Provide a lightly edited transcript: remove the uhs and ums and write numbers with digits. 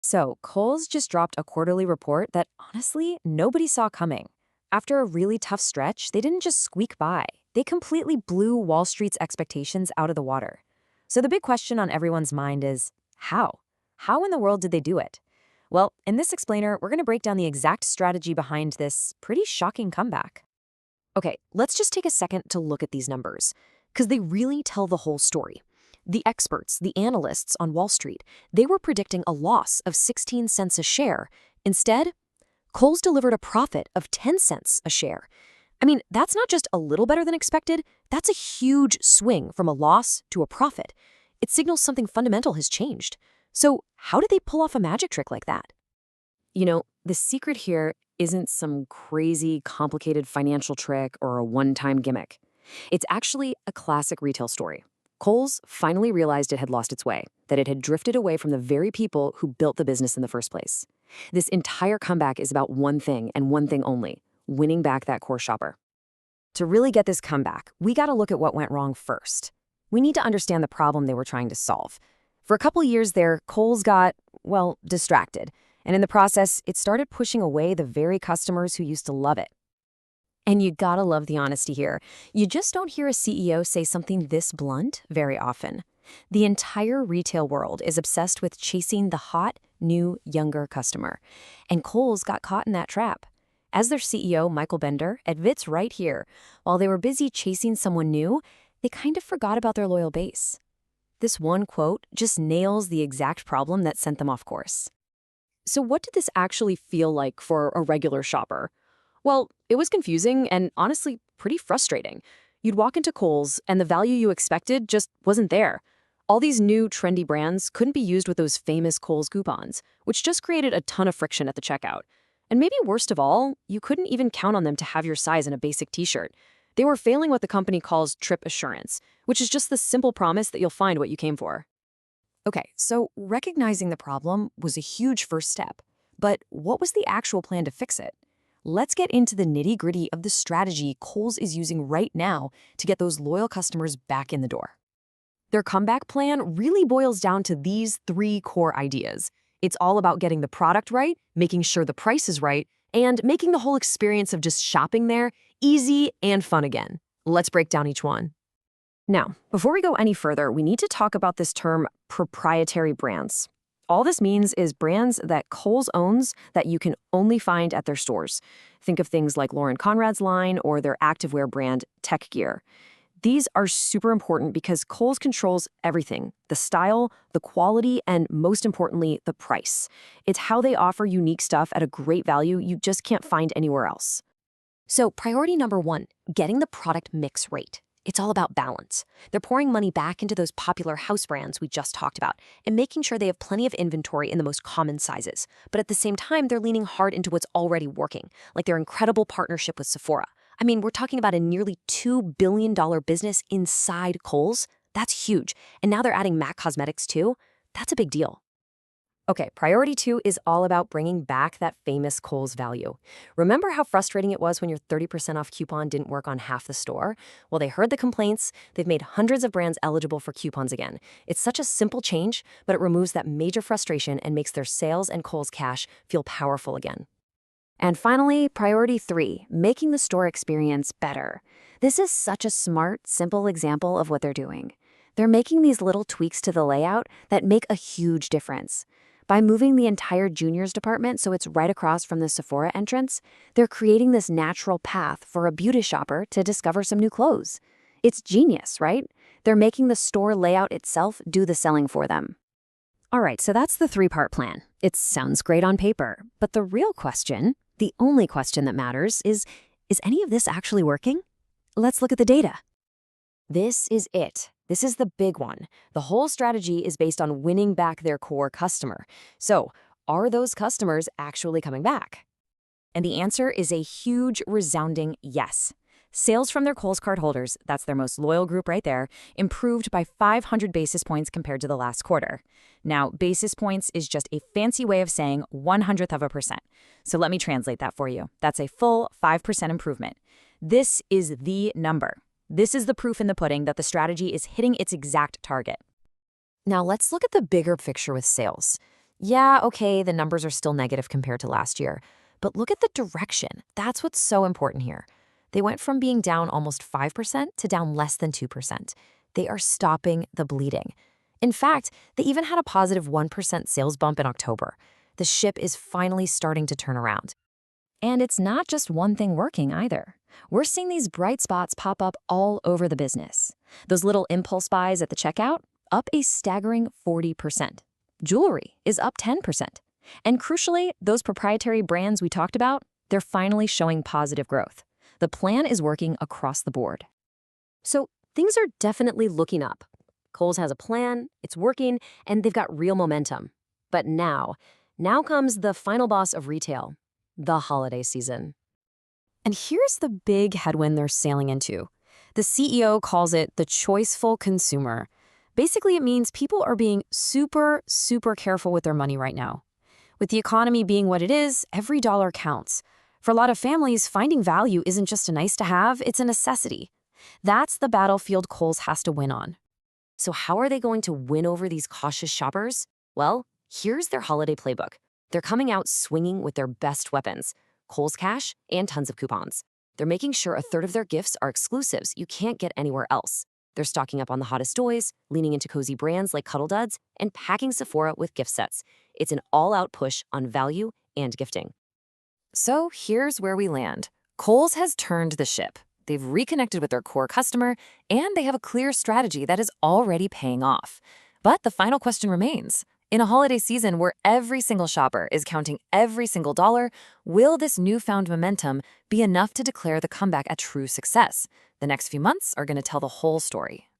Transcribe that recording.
So, Kohl's just dropped a quarterly report that honestly nobody saw coming. After a really tough stretch, they didn't just squeak by. They completely blew Wall Street's expectations out of the water. So the big question on everyone's mind is, how? How in the world did they do it? Well, in this explainer, we're going to break down the exact strategy behind this pretty shocking comeback. Okay, let's just take a second to look at these numbers, because they really tell the whole story. The experts, the analysts on Wall Street, they were predicting a loss of 16 cents a share. Instead, Kohl's delivered a profit of 10 cents a share. I mean, that's not just a little better than expected, that's a huge swing from a loss to a profit. It signals something fundamental has changed. So how did they pull off a magic trick like that? The secret here isn't some crazy, complicated financial trick or a one-time gimmick. It's actually a classic retail story. Kohl's finally realized it had lost its way, that it had drifted away from the very people who built the business in the first place. This entire comeback is about one thing and one thing only: winning back that core shopper. To really get this comeback, we got to look at what went wrong first. We need to understand the problem they were trying to solve. For a couple years there, Kohl's got, well, distracted. And in the process, it started pushing away the very customers who used to love it. And you gotta love the honesty here. You just don't hear a CEO say something this blunt very often. The entire retail world is obsessed with chasing the hot, new, younger customer. And Kohl's got caught in that trap. As their CEO, Michael Bender, admits right here, while they were busy chasing someone new, they kind of forgot about their loyal base. This one quote just nails the exact problem that sent them off course. So what did this actually feel like for a regular shopper? Well, it was confusing and honestly pretty frustrating. You'd walk into Kohl's and the value you expected just wasn't there. All these new trendy brands couldn't be used with those famous Kohl's coupons, which just created a ton of friction at the checkout. And maybe worst of all, you couldn't even count on them to have your size in a basic t-shirt. They were failing what the company calls trip assurance, which is just the simple promise that you'll find what you came for. Okay, so recognizing the problem was a huge first step. But what was the actual plan to fix it? Let's get into the nitty-gritty of the strategy Kohl's is using right now to get those loyal customers back in the door. Their comeback plan really boils down to these three core ideas. It's all about getting the product right, making sure the price is right, and making the whole experience of just shopping there easy and fun again. Let's break down each one. Now, before we go any further, we need to talk about this term proprietary brands. All this means is brands that Kohl's owns that you can only find at their stores. Think of things like Lauren Conrad's line or their activewear brand, Tech Gear. These are super important because Kohl's controls everything: the style, the quality, and most importantly, the price. It's how they offer unique stuff at a great value you just can't find anywhere else. So priority number one, getting the product mix right. It's all about balance. They're pouring money back into those popular house brands we just talked about and making sure they have plenty of inventory in the most common sizes. But at the same time, they're leaning hard into what's already working, like their incredible partnership with Sephora. I mean, we're talking about a nearly $2 billion business inside Kohl's. That's huge. And now they're adding MAC Cosmetics too. That's a big deal. Okay, priority two is all about bringing back that famous Kohl's value. Remember how frustrating it was when your 30% off coupon didn't work on half the store? Well, they heard the complaints. They've made hundreds of brands eligible for coupons again. It's such a simple change, but it removes that major frustration and makes their sales and Kohl's cash feel powerful again. And finally, priority three, making the store experience better. This is such a smart, simple example of what they're doing. They're making these little tweaks to the layout that make a huge difference. By moving the entire juniors department so it's right across from the Sephora entrance, they're creating this natural path for a beauty shopper to discover some new clothes. It's genius, right? They're making the store layout itself do the selling for them. All right, so that's the three-part plan. It sounds great on paper, but the real question, the only question that matters, is any of this actually working? Let's look at the data. This is it. This is the big one. The whole strategy is based on winning back their core customer. So, are those customers actually coming back? And the answer is a huge, resounding yes. Sales from their Kohl's card holders, that's their most loyal group right there, improved by 500 basis points compared to the last quarter. Now, basis points is just a fancy way of saying 1/100%. So let me translate that for you. That's a full 5% improvement. This is the number. This is the proof in the pudding that the strategy is hitting its exact target. Now let's look at the bigger picture with sales. Yeah, okay, the numbers are still negative compared to last year. But look at the direction. That's what's so important here. They went from being down almost 5% to down less than 2%. They are stopping the bleeding. In fact, they even had a positive 1% sales bump in October. The ship is finally starting to turn around. And it's not just one thing working either. We're seeing these bright spots pop up all over the business. Those little impulse buys at the checkout, up a staggering 40%. Jewelry is up 10%. And crucially, those proprietary brands we talked about, they're finally showing positive growth. The plan is working across the board. So things are definitely looking up. Kohl's has a plan, it's working, and they've got real momentum. But now comes the final boss of retail, the holiday season. And here's the big headwind they're sailing into. The CEO calls it the choiceful consumer. Basically, it means people are being super, super careful with their money right now. With the economy being what it is, every dollar counts. For a lot of families, finding value isn't just a nice to have, it's a necessity. That's the battlefield Kohl's has to win on. So how are they going to win over these cautious shoppers? Well, here's their holiday playbook. They're coming out swinging with their best weapons, Kohl's Cash and tons of coupons. They're making sure a third of their gifts are exclusives you can't get anywhere else. They're stocking up on the hottest toys, leaning into cozy brands like Cuddle Duds, and packing Sephora with gift sets. It's an all-out push on value and gifting. So here's where we land. Kohl's has turned the ship. They've reconnected with their core customer, and they have a clear strategy that is already paying off. But the final question remains. In a holiday season where every single shopper is counting every single dollar, will this newfound momentum be enough to declare the comeback a true success? The next few months are going to tell the whole story.